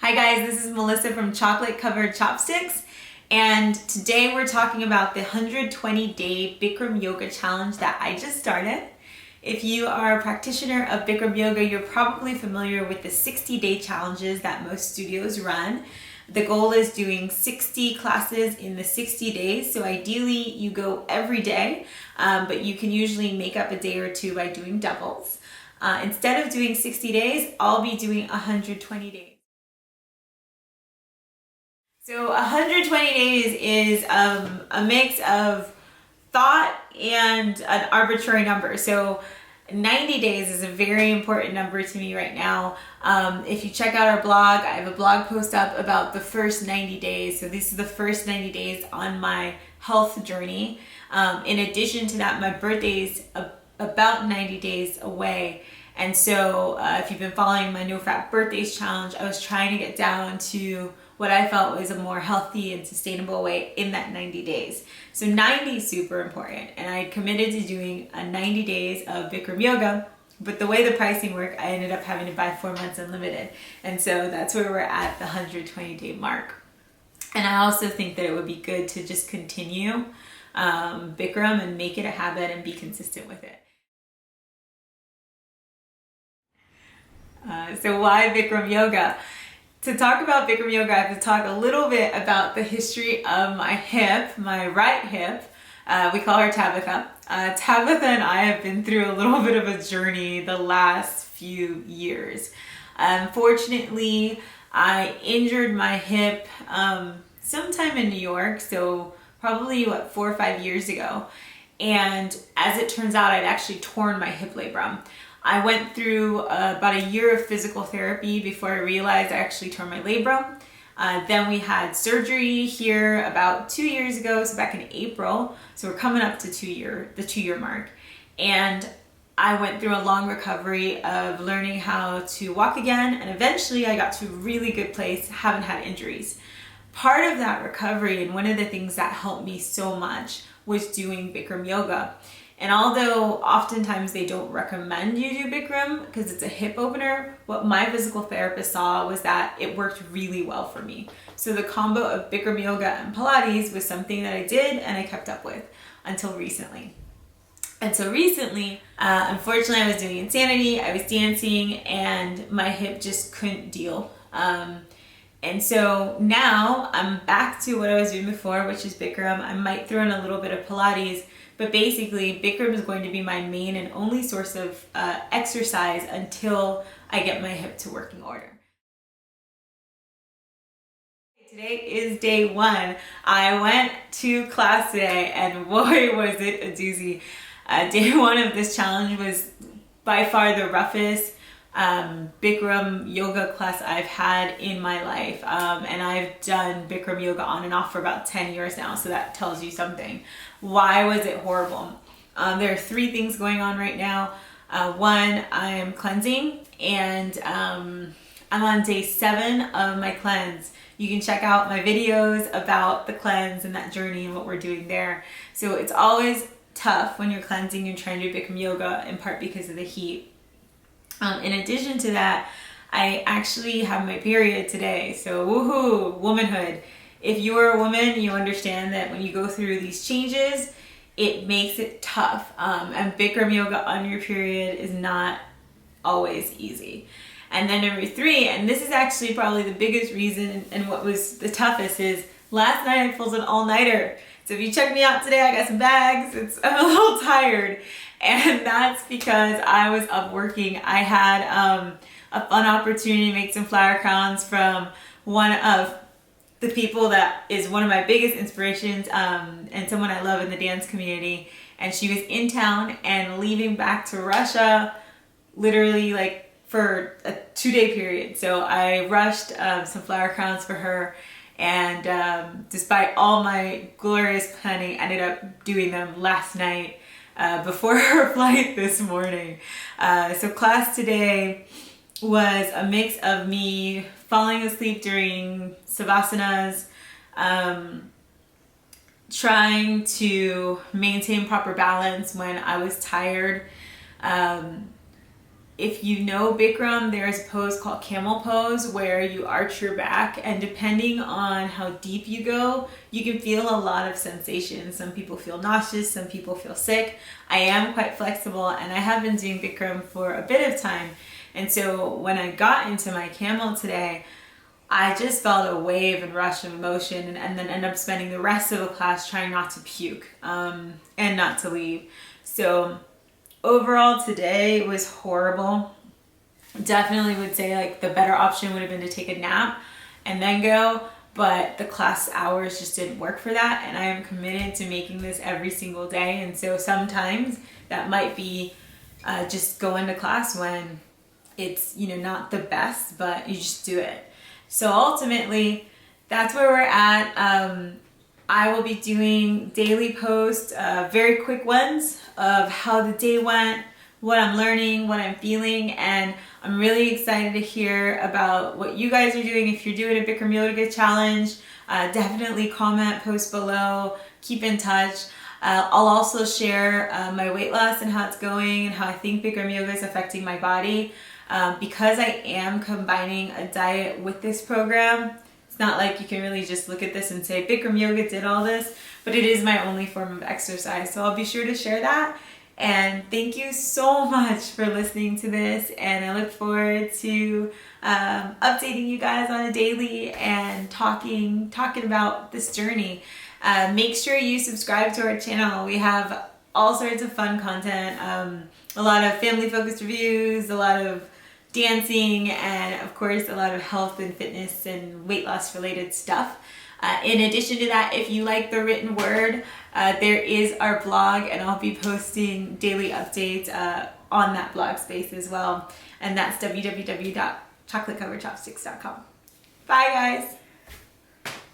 Hi guys, this is Melissa from Chocolate Covered Chopsticks, and today we're talking about the 120-day Bikram Yoga challenge that I just started. If you are a practitioner of Bikram Yoga, you're probably familiar with the 60-day challenges that most studios run. The goal is doing 60 classes in the 60 days, so ideally you go every day, but you can usually make up a day or two by doing doubles. Instead of doing 60 days, I'll be doing 120 days. So 120 days is a mix of thought and an arbitrary number. So 90 days is a very important number to me right now. If you check out our blog, I have a blog post up about the first 90 days. So this is the first 90 days on my health journey. In addition to that, my birthday is about 90 days away. And so if you've been following my No Fat Birthdays challenge, I was trying to get down to what I felt was a more healthy and sustainable way in that 90 days. So 90 is super important, and I committed to doing a 90 days of Bikram Yoga, but the way the pricing worked, I ended up having to buy 4 months unlimited. And so that's where we're at the 120-day mark. And I also think that it would be good to just continue Bikram and make it a habit and be consistent with it. So why Bikram Yoga? To talk about Bikram Yoga, I have to talk a little bit about the history of my hip, my right hip. We call her Tabitha. Tabitha and I have been through a little bit of a journey the last few years. Unfortunately, I injured my hip sometime in New York, so probably 4 or 5 years ago. And as it turns out, I'd actually torn my hip labrum. I went through about a year of physical therapy before I realized I actually tore my labrum. Then we had surgery here about 2 years ago, so back in April. So we're coming up to the 2-year mark. And I went through a long recovery of learning how to walk again, and eventually I got to a really good place, haven't had injuries. Part of that recovery, and one of the things that helped me so much, was doing Bikram Yoga. And although oftentimes they don't recommend you do Bikram because it's a hip opener, what my physical therapist saw was that it worked really well for me. So the combo of Bikram Yoga and Pilates was something that I did and I kept up with until recently. And so recently, unfortunately, I was doing Insanity, I was dancing, and my hip just couldn't deal. And so now I'm back to what I was doing before, which is Bikram. I might throw in a little bit of Pilates, but basically Bikram is going to be my main and only source of exercise until I get my hip to working order. Today is day 1. I went to class today, and boy was it a doozy. Day 1 of this challenge was by far the roughest Bikram yoga class I've had in my life, and I've done Bikram yoga on and off for about 10 years now, so that tells you something. Why was it horrible? There are 3 things going on right now. One, I am cleansing, and I'm on day 7 of my cleanse. You can check out my videos about the cleanse and that journey and what we're doing there. So it's always tough when you're cleansing and trying to do Bikram yoga, in part because of the heat. In addition to that, I actually have my period today, so woohoo, womanhood. If you are a woman, you understand that when you go through these changes, it makes it tough, and Bikram yoga on your period is not always easy. And then number 3, and this is actually probably the biggest reason and what was the toughest, is last night I pulled an all-nighter. So if you check me out today, I got some bags. I'm a little tired. And that's because I was up working. I had a fun opportunity to make some flower crowns from one of the people that is one of my biggest inspirations, and someone I love in the dance community. And she was in town and leaving back to Russia literally like for a 2-day period. So I rushed some flower crowns for her, and despite all my glorious planning, I ended up doing them last night before her flight this morning. So class today was a mix of me falling asleep during savasanas, trying to maintain proper balance when I was tired, If you know Bikram, there's a pose called camel pose where you arch your back, and depending on how deep you go, you can feel a lot of sensations. Some people feel nauseous, some people feel sick. I am quite flexible, and I have been doing Bikram for a bit of time. And so when I got into my camel today, I just felt a wave and rush of emotion, and then ended up spending the rest of the class trying not to puke and not to leave. So overall today was horrible. Definitely would say like the better option would have been to take a nap and then go, but the class hours just didn't work for that, and I am committed to making this every single day. And so sometimes that might be just going to class when it's, you know, not the best, but you just do it. So ultimately, that's where we're at. I will be doing daily posts, very quick ones of how the day went, what I'm learning, what I'm feeling, and I'm really excited to hear about what you guys are doing. If you're doing a Bikram Yoga challenge, definitely comment, post below, keep in touch. I'll also share my weight loss and how it's going and how I think Bikram Yoga is affecting my body. Because I am combining a diet with this program, it's not like you can really just look at this and say Bikram Yoga did all this, but it is my only form of exercise. So I'll be sure to share that. And thank you so much for listening to this, and I look forward to updating you guys on a daily and talking about this journey. Make sure you subscribe to our channel. We have all sorts of fun content, a lot of family focused reviews, a lot of dancing, and of course a lot of health and fitness and weight loss related stuff. In addition to that, if you like the written word, there is our blog, and I'll be posting daily updates on that blog space as well, and that's www.chocolatecoveredchopsticks.com. Bye guys!